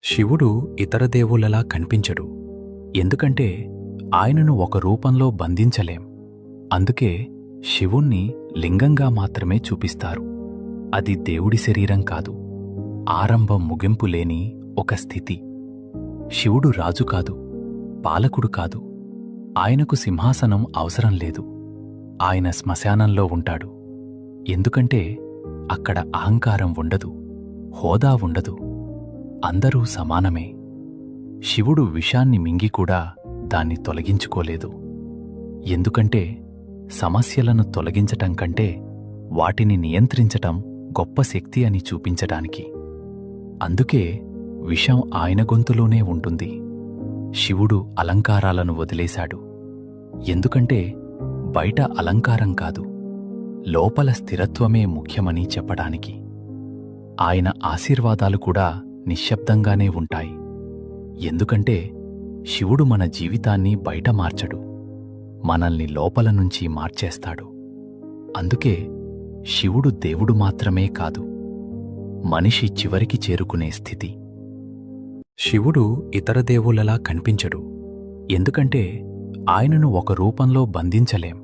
శివుడు ఇతర దేవులలా కనిపించడు. ఎందుకంటే ఆయనను ఒక రూపంలో బంధించలేం. అందుకే శివుణ్ణి లింగంగా మాత్రమే చూపిస్తారు. అది దేవుడి శరీరం కాదు, ఆరంభం ముగింపు లేని ఒక స్థితి. శివుడు రాజు కాదు, పాలకుడు కాదు. ఆయనకు సింహాసనం అవసరం లేదు. ఆయన శ్మశానంలో ఉంటాడు. ఎందుకంటే అక్కడ అహంకారం ఉండదు, హోదా ఉండదు. అందరూ సమానమే. శివుడు విషాన్ని మింగి కూడా దాన్ని తొలగించుకోలేదు. ఎందుకంటే సమస్యలను తొలగించటం కంటే వాటిని నియంత్రించటం గొప్ప శక్తి అని చూపించడానికి. అందుకే విషం ఆయన గొంతులోనే ఉంటుంది. శివుడు అలంకారాలను వదిలేశాడు. ఎందుకంటే బయట అలంకారం కాదు, లోపల స్థిరత్వమే ముఖ్యమని చెప్పడానికి. ఆయన ఆశీర్వాదాలు కూడా నిశ్శబ్దంగానే ఉంటాయి. ఎందుకంటే శివుడు మన జీవితాన్ని బయట మార్చడు, మనల్ని లోపల నుంచి మార్చేస్తాడు. అందుకే శివుడు దేవుడు మాత్రమే కాదు, మనిషి చివరికి చేరుకునే స్థితి. శివుడు ఇతర దేవులలా కనిపించడు. ఎందుకంటే ఆయనను ఒక రూపంలో బంధించలేం.